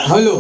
Hello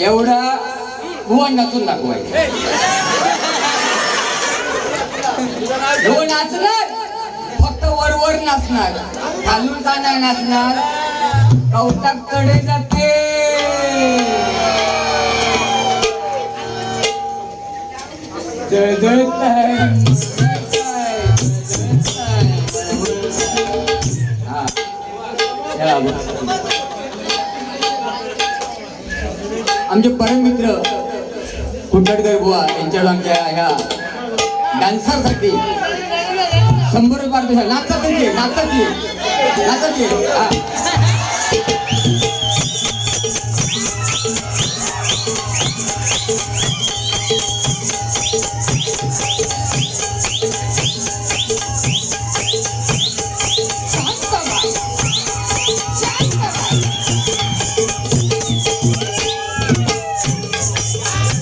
एवढा भुवन नाचून दाखवायचा. हो नाचणार, फक्त वर नाचणार, खालून का नाही नाचणार. कौताक कडे जाते. जळजळत आमचे परममित्र कुंडडकर बुवा यांच्याकडून आमच्या ह्या डान्सरसाठी 100 रुपये नाचतात ते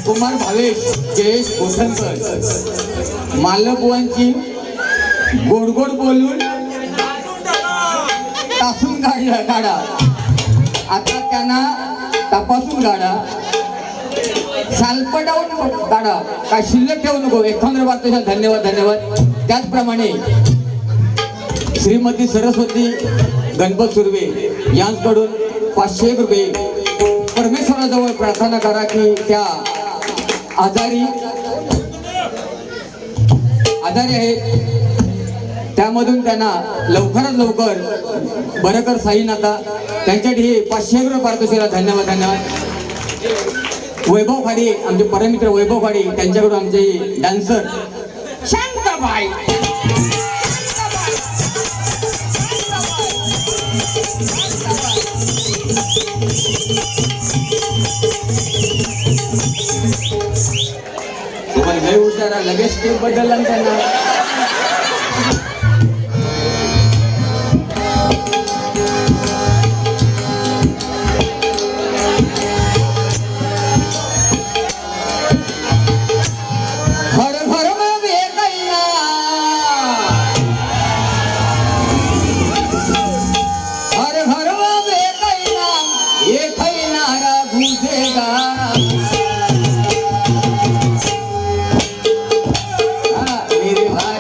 कुमार भावेश जयेश कोठणकर मालकवांची गोड गोड बोलून तासून काढा. आता त्यांना तपासून काढा, सालपटावून काढा, काय शिल्लक ठेवू नको. 51 धन्यवाद. त्याचप्रमाणे श्रीमती सरस्वती गणपत सुर्वे यांच्याकडून 501 रुपये. परमेश्वराजवळ प्रार्थना करा की त्या आजारी आहेत, त्यामधून त्यांना लवकरात लवकर बरं कर साईन. आता त्यांच्यासाठी 500 रुपये पारितोषिक. धन्यवाद. वैभव खाडे आमचे परममित्र वैभव खाडे त्यांच्याकडून आमचे डान्सर शांताबाई. तुम्हाला लय हुशार, लगेच स्टेप बदलला त्यांना. मेरे भाई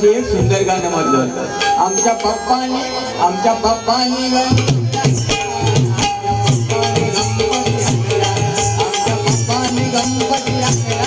प्रकारचे एक सुंदर गाणं म्हटलं. आमच्या पप्पानी गणपती आणला.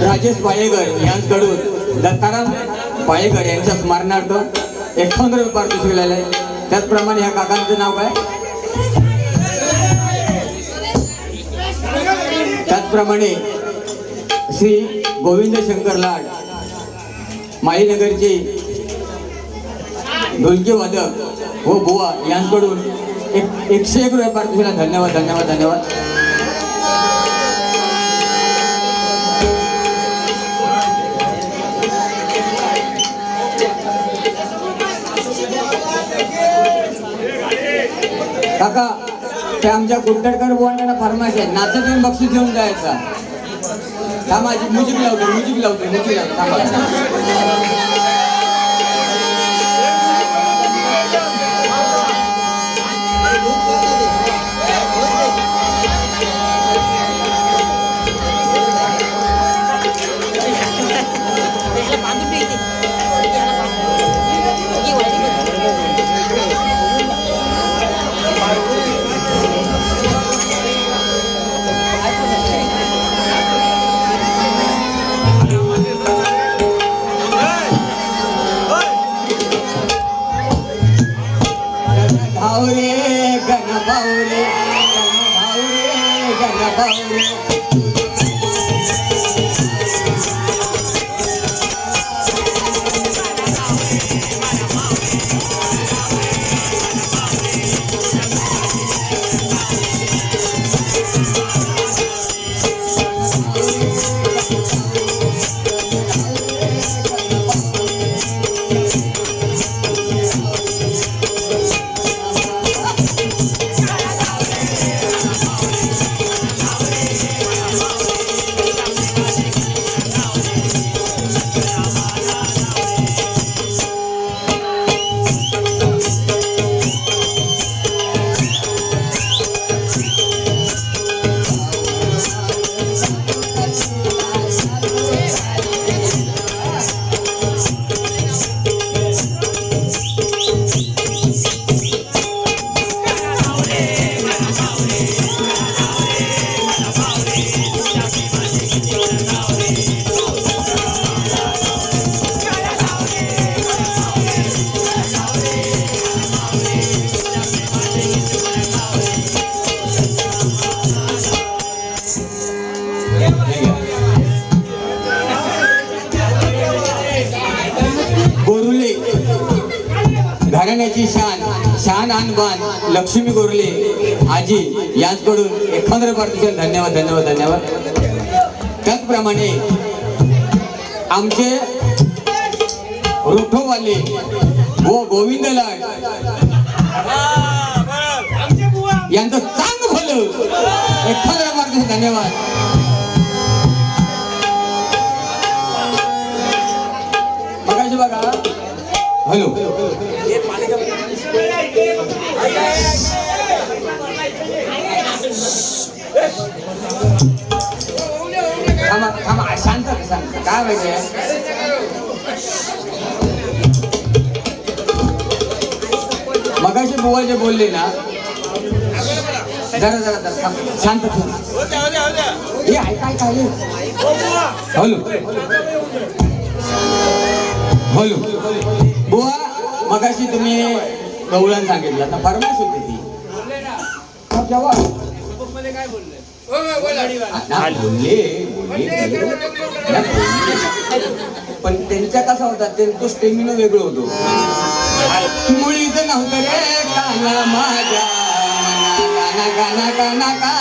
राजेश पायेकर यांच्याकडून दत्ताराम पायेकर यांच्या स्मरणार्थ 51 रुपये पारितोषिक दिलेलं आहे. त्याचप्रमाणे ह्या काकांचं नाव काय? त्याचप्रमाणे श्री गोविंद शंकर लाड माईनगरचे ढोलकी वादक व बुवा यांच्याकडून 101 रुपये पारितोषिक. धन्यवाद धन्यवाद धन्यवाद. काका ते आमच्या कुट्टडकर बुवांना फरमाईश आहे, नाचत येऊन बक्षीस घेऊन जायचा. हा माझी म्युझिक लावतो गोरुले घराण्याची शान बान लक्ष्मी गोरुले आजी यांच्याकडून 51 पारितोषिक. धन्यवाद धन्यवाद धन्यवाद. त्याचप्रमाणे आमचे रोठोवाले व गोविंद लाड यांचं चांग भलं 51 पारितोषिक. धन्यवाद. बघा हॅलो शांत काय पाहिजे. मग मगाशी बुवा जे बोलले ना, जरा जरा जरा शांत हे ऐका ऐका हॅलो हॅलो बुवा, मगाशी तुम्ही गवळण सांगितलं ना, फरमाईश होती ती जेव्हा पण त्यांच्या कसा होता, त्यांचं स्टेमिना वेगळं होतो. मुळीच नव्हतं रे काना माझ्या गाना गाना गाना का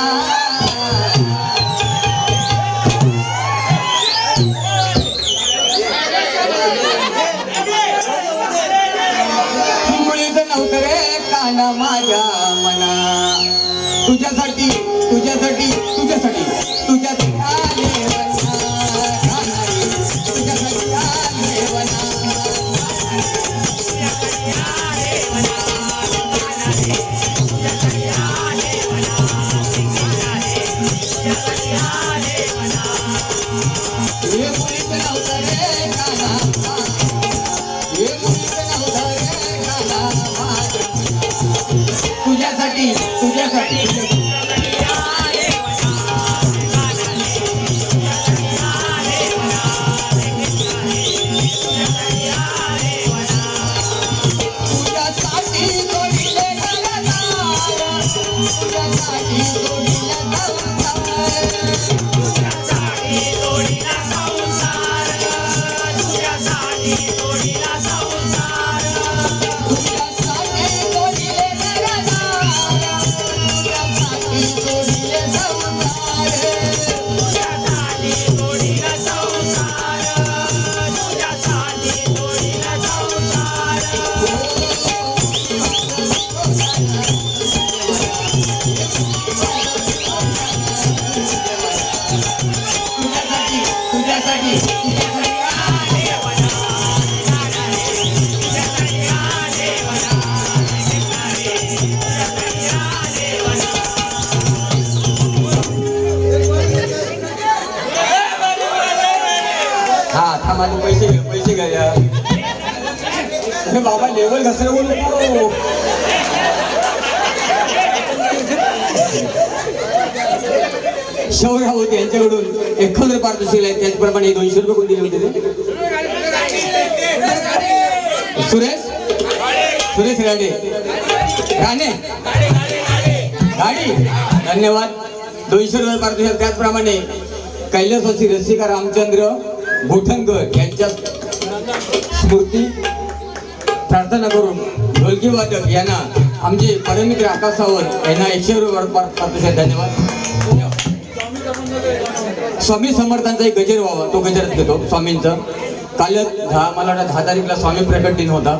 मुळीच नव्हतं रे काना माझ्या मना, तुझ्यासाठी तुझ्यासाठी तुझ्यासाठी तुझ्यासाठी आले तुझ्यासाठी आले हे मुलीच नव्हतं रे काना, हे मुलीच नव्हतं रे काना माझ्या, तुझ्यासाठी तुझ्यासाठी माझे पैसे पैसे घ्या. अरे बाबा लेवल घसरवू नको. शौर्य होते यांच्याकडून 1,000 पारितोषिक आहे, त्याचप्रमाणे 200 रुपये कोण दिले होते ते? सुरेश सुरेश राणे राणे गाडी धन्यवाद. 200 रुपये पारितोषिक. त्याचप्रमाणे कैलासवासी रसिका रामचंद्र गोठणकर यांच्या स्मृती प्रार्थना करून ढोलकी वादक यांना आमचे परमित्र आकाश सावंत यांना 100 रुपये पारितोषिक. धन्यवाद. स्वामी समर्थांचा एक गजर व्हावा, तो गजरात घेतो स्वामींचा. कालच मला वाटतं 10 तारीखला स्वामी प्रकट दिन होता.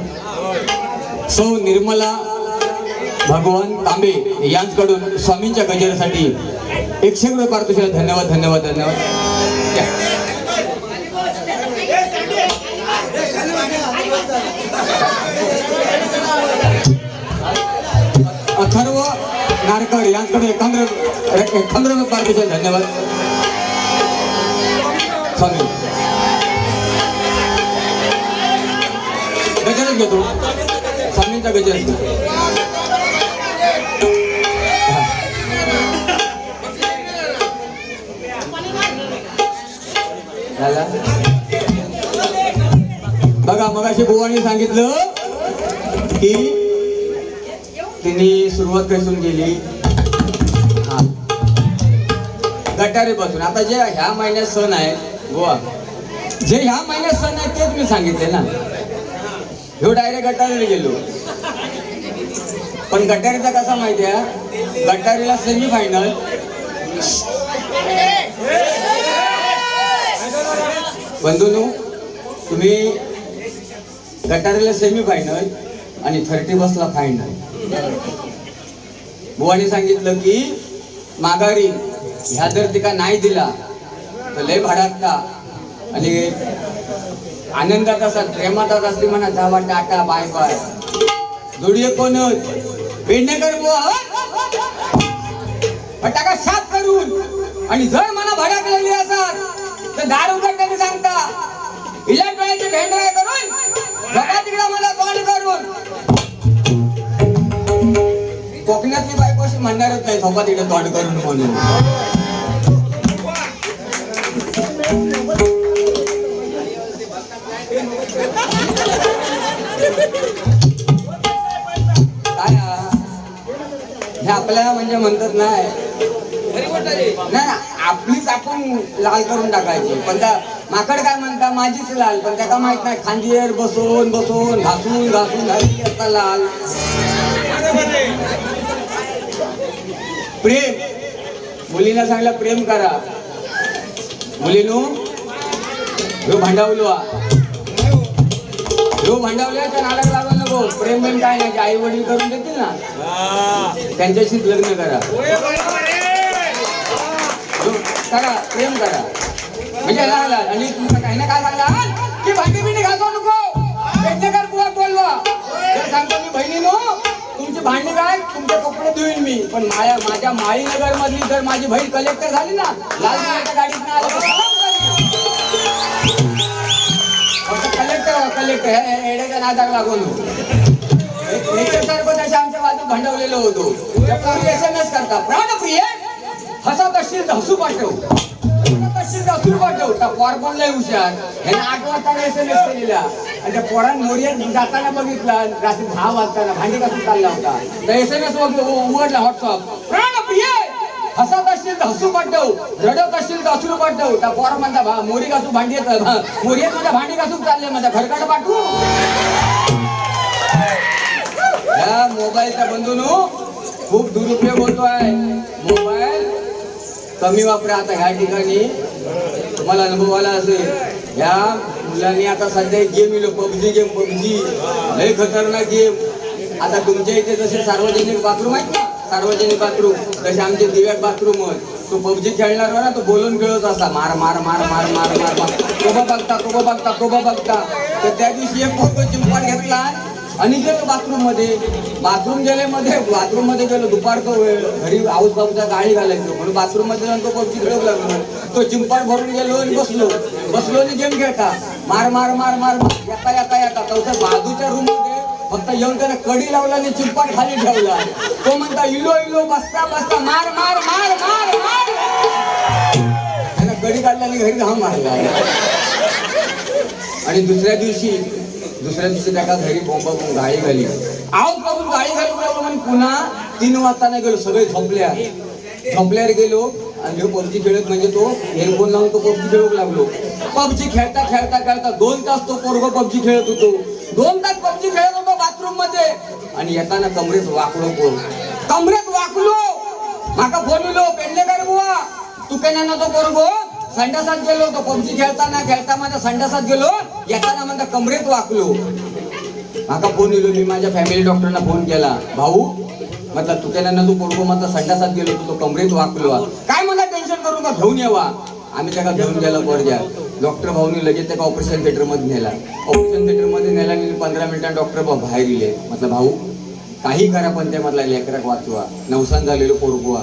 सौ निर्मला भगवान तांबे यांच्याकडून स्वामींच्या गजरासाठी 100 रुपये पारितोषिक. धन्यवाद धन्यवाद धन्यवाद. अथर्व नारकर यांच्याकडे 1,000 रुपये पारितोषिक. धन्यवाद. स्वामी गजरच घेतो, स्वामींचा गजर बघा. मगाशी बुवानी सांगितलं की तिने सुरुवात करून गेली गटारे पासून. आता जे ह्या महिन्यात सण आहे बुवा, जे ह्या महिन्यात सण आहे तेच मी सांगितले ना. ह्यो डायरेक्ट गटारीला गेलो. पण गटारीचा कसा माहिती आहे, गटारीला सेमी फायनल, बंधूंनो तुम्ही गटारीला सेमी फायनल आणि 30 बसला फायनल. बुवानी सांगितलं की माघारी ह्या जर तिका नाही दिला तर लय भडकता आणि आनंदात असतात, प्रेमात असते म्हणा. जावा टाटा बाय बाय. जोडी कोण पेडणेकर बुवा फटाका साफ करून, आणि जर मला भडकलेली असतात तर दार उघडताना सांगता इलेक्ट्रॉनिकचे भेंडराय करून बघा तिकडे मला कॉल करून. कोकणातली बायको अशी म्हणणारच नाही झोपा तिकडे तोंड करून म्हणून. काय हे आपल्याला म्हणजे म्हणतात नाही आपलीच आपण लाल करून टाकायची. पण त्या माकड काय म्हणता माझीच लाल, पण त्याला माहित नाही खांदीवर बसून बसून घासून घासून झाली असता लाल. प्रेम मुलीला सांगला प्रेम करा. मुलीनो ह्यो भांडावलो ह्यो भांडावल्याच्या नादाला लागू नको. प्रेम प्रेम काय नाही, आई वडील करून देतील ना त्यांच्याशीच लग्न करा. करा प्रेम करा म्हणजे लागला. आणि तुमचा काही ना काय सांगला की भांडी बिंडी घासू नको. पेडणेकर बुवा बोलवा सांगतो मी बहिणीनो तुमची भांडी काय तुमचे कपडे धुईन मी. पण माझ्या माळीनगर मधली जर माझी बहीण कलेक्टर झाली ना लाल गाडीत ना आलं कलेक्टर एड्याच्या नादाला लागून सारखं त्याच्या आमच्या बाजू भांडवलेलो होतो. त्या पोरी SMS करता प्राणप्रिय हसत असशील तर हसू पाठव, हसत हसू पाठव. त्या पोर पण लय हुशार ह्याने 8 वाजता SMS केलेला आणि त्या पोरान मोर्यात जाताना बघितला रात्री 10 वाजताना भांडी घासून चालला होता. तर SMS उघडला व्हॉट्सअप प्राणप्रिय हसत असशील तर हसू पाठव, रडत असशील तर हसू पाठव. त्या पोरा म्हणता मोरी घासू भांडी मोर्यात माझ्या भांडी घासून चालले माझ्या घरकाट पाठवू. या मोबाईलचा बंधूनो खूप दुरुपयोग होतोय. मोबाईल कमी वापरा. आता ह्या ठिकाणी तुम्हाला अनुभव आला असेल ह्या मुलांनी आता सध्या गेम इलो पबजी लय खतरनाक गेम. आता तुमच्या इथे जसे सार्वजनिक बाथरूम आहेत ना सार्वजनिक बाथरूम तसे आमचे दिव्याक बाथरूम होत. तो पबजी खेळणार ना तो बोलून खेळत असा मार मार मार मार मार मार तोबा बघता तोबा बघता तोबा बघता. तर त्या दिवशी एक फोटो चिंपाट घेतला आणि गेलो बाथरूम मध्ये गेलो दुपारचा वेळ घरी आऊस बाबूचा गाडी घालायचो म्हणून बाथरूम मध्ये जाऊन तो पबजी खेळू लागलो. तो चिंपाट भरून गेलो आणि बसलो आणि गेम खेळता मार मार मार मार येता तर बाजूच्या रूम मध्ये फक्त येऊन त्याला कडी लावला आणि चिंपाट खाली ठेवला. तो म्हणता इलो बसता मार मार मार मार मार त्याला कडी काढला आणि घरी घाम मारला. आणि दुसऱ्या दिवशी त्याला घरी बोंबाबून गाडी घाली बघून गाडी घालून लागलो. म्हणून पुन्हा 3 वाजता नाही गेलो सगळे झोपल्यावर गेलो आणि पबजी खेळत म्हणजे तो हेडफोन लावून तो पबजी खेळू लागलो. पबजी खेळता 2 तास तो पोरगो पबजी खेळत होतो. 2 तास पबजी खेळत होतो बाथरूम मध्ये. आणि येताना कमरेत वाकलो माका फोन दिलो पेडणेकर बुवा तू काय ना तो पोरगो संडासात गेलो. तो पबजी खेळता माझ्या संडासात गेलो. येताना म्हणता कमरेत वाकलो. माका फोन दिलो. मी माझ्या फॅमिली डॉक्टरना फोन केला. भाऊ म्हटलं तू काय ना तू पोरगो माझा संडासात गेलो तो कमरेत वाकलो. काय मला टेन्शन करू का घेऊन यावा. आम्ही त्याला घेऊन गेलो पोरग्या. डॉक्टर भाऊनी लगेच त्याला ऑपरेशन थिएटर मध्ये नेला. ऑपरेशन थिएटर मध्ये नेला आणि 15 मिनिटांनी डॉक्टर भाऊ बाहेर गेले. म्हटलं भाऊ काही करा पण ते म्हटलं लेकराक वाचवा नवसान झालेलो पोरगो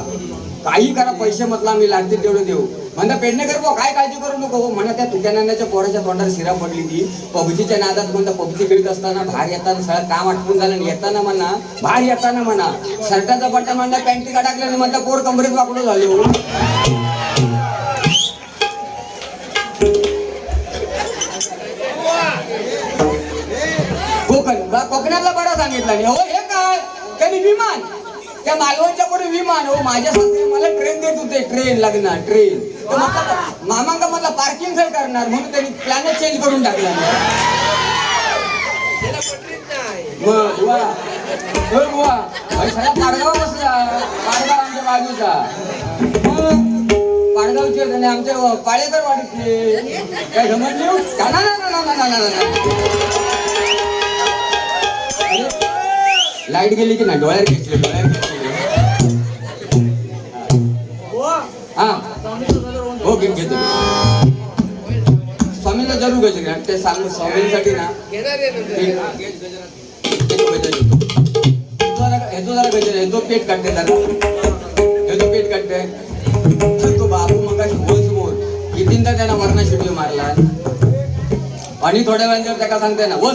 काही करा पैसे म्हटलं आम्ही लागतील तेवढे देऊ. म्हणता पेडणेकर भाऊ काय काळजी करू नको म्हणा. त्या तुक्यानाच्या पोराच्या तोंडावर शिरा पडली ती पबजीच्या नादात. म्हणता पबजी खेळत असताना बाहेर येताना सगळं काम आटपून झालं आणि बाहेर येताना म्हणा शर्टाचा बट्टा म्हणता पॅन्टी टाकल्याने म्हणता पोर कमरेत वाकडो झालो. कोकणातला बरा सांगितला नाही. हो हे काय त्यांनी विमान त्या मालवणच्या पुढे विमान. हो माझ्या सासरे मला ट्रेन देत होते. ट्रेन मामांका मला पार्किंग सर करणार म्हणून त्यांनी प्लॅन चेंज करून टाकला. सगळा पाडगाव बसला. पाडगाव आमच्या बाजूचा पाडगावचे आमच्या पाळेकर वाटतले काय समजले लाईट गेली की नाही डोळ्यावर घेतले हा हो घेतो स्वामींना जरूर घ्यायचे ते सांग स्वामींसाठी ना ह्याचो जरा घ्यायचे ह्याचो पेट काढते ह्याचो पेट काढते. तो बाबू मग समोर कितींदा त्यांना वरणा शिटी मारला आणि थोड्या वेळाने जर त्याला सांगते ना वन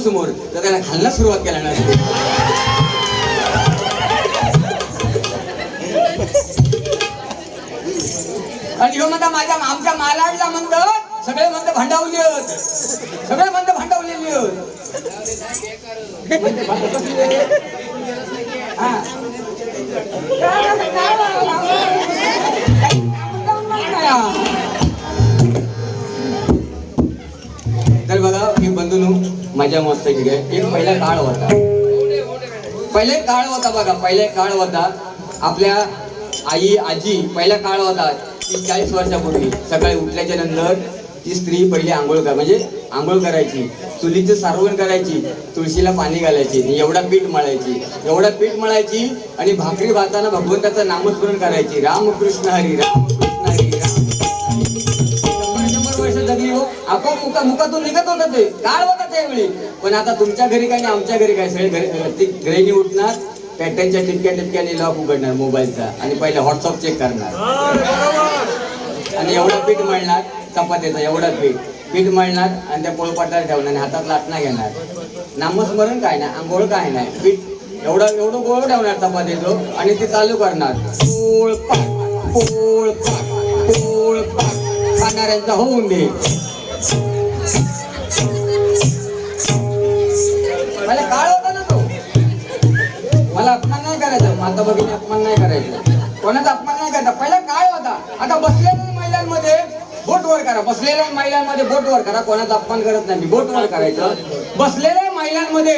समोर तर त्याला खाल्ला सुरुवात केला नसते. आणि ह्यो म्हणता माझ्या आमच्या मालाडला म्हणतात सगळे म्हणतं भांडावली आहेत, सगळे म्हणतं भांडावलेली आहेत. तर बघा मी बंधूनु माझ्या मस्त ठीक आहे. एक पहिला काळ होता, पहिले काळ होता बघा, पहिले काळ होता आपल्या आई आजी. पहिला काळ होता 30-40 वर्षापूर्वी. सकाळी उठल्याच्या नंतर ती स्त्री पहिली आंघोळ म्हणजे आंघोळ करायची, चुलीचं सारवण करायची, तुळशीला पाणी घालायची, एवढा पीठ मळायची आणि भाकरी भाताना भगवंताचं नामस्मरण करायची. रामकृष्ण हरी रामकृष्ण हरी राम. 100 वर्ष जगली हो. आपण मुखातून निघत होतं ते काळ होता त्यावेळी. पण आता तुमच्या घरी काय आणि आमच्या घरी काय, सगळे घरी गृहिणी उठणार, पॅटर्नच्या टिपक्याने लॉक उघडणार मोबाईलचा आणि पहिले व्हॉट्सअप चेक करणार आणि एवढं पीठ मळणार चपात्याचं, एवढं पीठ मळणार आणि त्या पोळपाटाला ठेवणार आणि हातात लाटणा घेणार. नामस्मरण काय नाही, आंघोळ काय नाही, पीठ एवढं गोळ ठेवणार चपात्याचं आणि ते चालू करणार. पोळपाट खाणाऱ्यांचा होऊन दे. मला काळ होता ना तो. मला अपमान नाही करायचा, माता भगिनी अपमान नाही करायचा, कोणाचा अपमान नाही करायचा. पहिला काळ होता. आता बसलेल्या महिलांमध्ये बोट वर करा, बसलेल्या महिलांमध्ये बोट वर करा. कोणाचा अपमान करत नाही मी, बोट वर करायचं. बसलेल्या महिलांमध्ये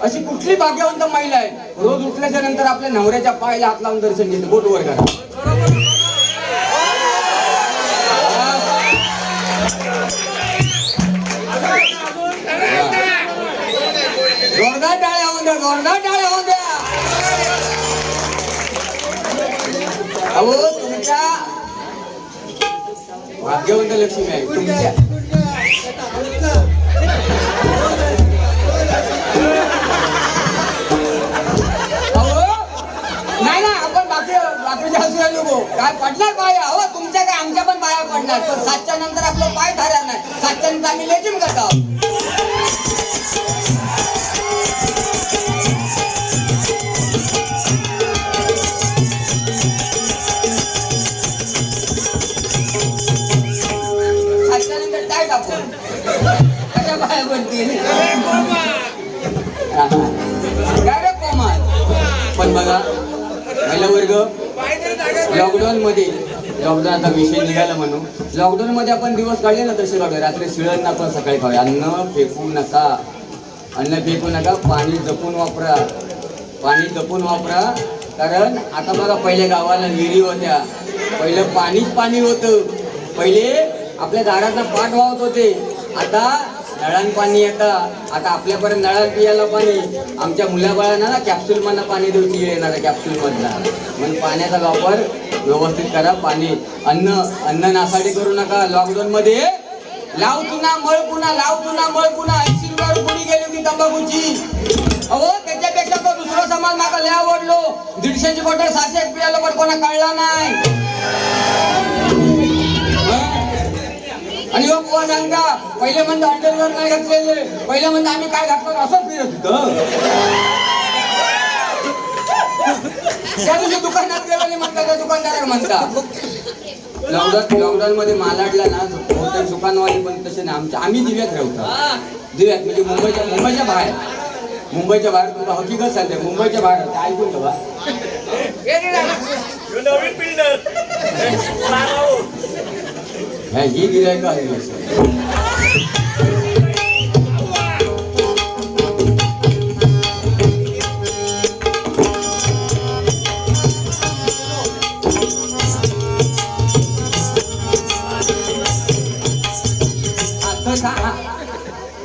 अशी कुठली भाग्यवंत महिला आहे रोज उठल्याच्या नंतर आपल्या नवऱ्याच्या पायाला हात लावून दर्शन घेते? बोट वर करा. जोरदार टाळ्या होऊन द्या, जोरदार टाळ्या होऊन द्या. अहो तुमच्या भाग्यवंत लक्ष्मी आहे तुमच्या. अहो नाही ना, आपण बाकीच्या हसूया नको. काय पडणार पाया? हो तुमच्या काय आमच्या पण पाया पडणार. पण 7च्या नंतर आपलं पाय ठरणार नाही. 7च्या नंतर आम्ही लेजिम करतो. पण बघा महिला वर्ग लॉकडाऊन मध्ये, लॉकडाऊन आता विषय निघाला म्हणून लॉकडाऊन मध्ये आपण दिवस काढले ना तसे काढूया. रात्री शिळण आपण सकाळी खाऊया. अन्न फेकू नका, पाणी जपून वापरा. कारण आता बघा पहिले गावाला विहिरी होत्या, पहिलं पाणी होतं. पहिले आपल्या दारातनं पाठ वाहत होते, आता नळान पाणी येतं. आता आपल्यापर्यंत नळात पियाला पाणी. आमच्या मुलाबाळांना ना कॅप्सूल मधनं पाणी देऊची येणार आहे, कॅप्सूल मधला. म्हणून पाण्याचा वापर व्यवस्थित करा. पाणी अन्न नासाडी करू नका. लॉकडाऊन मध्ये लाव चुना मळ पुन्हा 80 रुपये पुढी गेली होती तंबाखूची. अहो त्याच्यापेक्षा तो दुसरा समाज मागा लय आवडलो. 150ची बॉटल 600 पियालो पण कोणा कळला नाही. आणि हो बुवा सांगा, पहिले म्हणता अंडरवेअर नाही घातलेले, पहिले म्हणता आम्ही काय घातलं असं फिरत होतं. त्या दिवशी दुकानात गेले म्हणता, त्या दुकानदाराला म्हणता. लॉकडाऊन मध्ये मालाडला ना बहुतेक दुकानवाले पण तसे ना आम्ही दिव्यात राहतो. दिव्यात म्हणजे मुंबईच्या बाहेर तुला हकीकत सांगते. मुंबईच्या बाहेर ऐकून ठेवा. ही गिरायक आहे.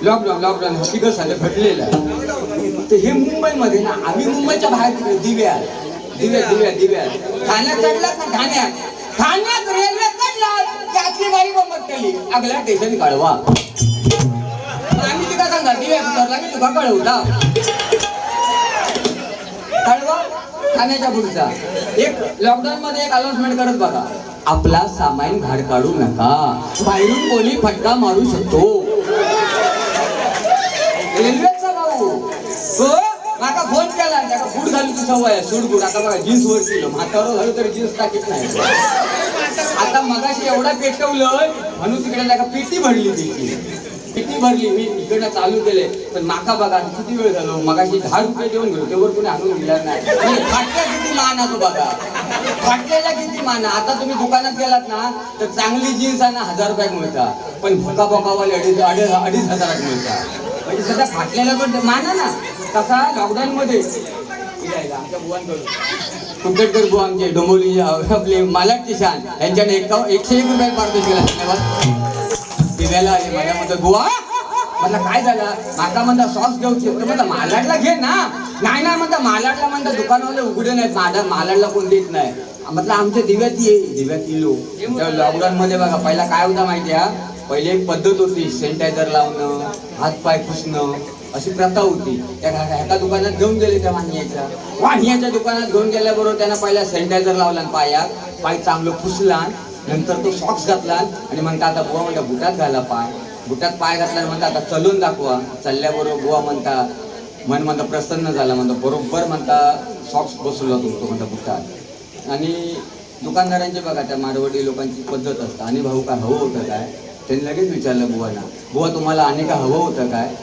लॉकडाऊन हकीकत सांगते घडलेलं. तर हे मुंबईमध्ये ना, आम्ही मुंबईच्या बाहेर तिकडे दिव्यात ठाण्यात चढलात ना, ठाण्यात रेल्वे चढलात की आतली बारी बंबत केली अगल्या स्टेशन कळवा. आम्ही तिला सांगा दिव्यात उतरला की तुका कळवला कळवा. ठाण्याच्या पुढचा एक लॉकडाऊन मध्ये एक अनाउन्समेंट करत बघा, आपला सामाईन घाड काढू नका, बाहेरून कोणी फटका मारू शकतो. रेल्वेचा भाऊ माका फोन केला, त्याला फूड घालू तू सवय सूट बूट. आता बघा जीन्स वर केलं म्हातावर घालू तरी जीन्स टाकीत नाही. आता मगाशी एवढा पेटवलं म्हणून तिकडे नाही का पेटी भरली त्याची किती भरली मी इकडनं चालू केले पण माका बघा किती वेळ झालो मगाशी 10 रुपये देऊन गेलो तेवर कोणी आणून दिला नाही म्हणजे फाटल्या किती माना तो बघा फाटलेला किती माना आता तुम्ही दुकानात गेलात ना तर चांगली जीन्स आहे ना 1000 रुपयात मिळतात पण भोका बोकावाले 2,500 मिळतात म्हणजे सध्या फाटलेला पण माना ना तसा लॉकडाऊन मध्ये आमच्या बुवांकडून कुंकटकर बुवा आमचे डोंबोली आपले मालकची शान यांच्याने 101 रुपयात पारदर्श केला धन्यवाद दिव्याला आले माझ्या म्हणतात बुवा मला काय झालं माका म्हणता सॉस घेऊची तर म्हणता मालाडला घे ना नाही ना म्हणता मालाडला म्हणता दुकानवाले उघडे नाहीत माझ्या मालाडला कोण देत नाही म्हटलं आमच्या दिव्यात येलो लॉकडाऊन मध्ये बघा पहिला काय होता माहिती आहे पहिले एक पद्धत होती सॅनिटायझर लावणं हात पाय पुसणं अशी प्रथा होती त्या एका दुकानात घेऊन गेले त्या वाहियाच्या दुकानात घेऊन गेल्याबरोबर त्यांना पहिला सॅनिटायझर लावला पायात पाय चांगलं पुसला नंतर तो सॉक्स घातला आणि म्हणता आता बुवा म्हणता बुटात घाला बुटात पाय घातला म्हणता आता चलून दाखवा चालल्याबरोबर बुवा म्हणता मन म्हणता प्रसन्न झाला म्हणता बरोबर म्हणता सॉक्स बसवला तुमचं म्हणता बुटात आणि दुकानदारांचे बघा त्या मारवाडी लोकांची पद्धत असतं आणि भाऊ काय हवं होतं काय त्यांनी लगेच विचारलं बुवाला बुवा तुम्हाला आणि का हवं होतं काय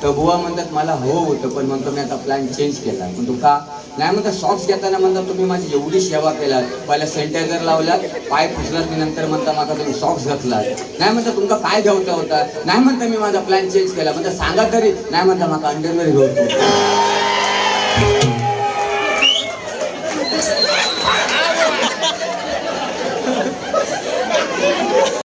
तर बुवा म्हणतात मला हवं होतं पण म्हणतो मी आता प्लॅन चेंज केला म्हणतो का नाही म्हणता सॉक्स घेताना म्हणता तुम्ही माझी एवढी सेवा केलात पहिला सॅनिटायझर लावलात पाय पुसलात मी नंतर म्हणता माका तुम्ही सॉक्स घातलात नाही म्हणता तुमका काय घ्यायचा होता नाही म्हणता मी माझा प्लॅन चेंज केला म्हणता सांगा तरी नाही म्हणता माका अंडरवेअर घेऊन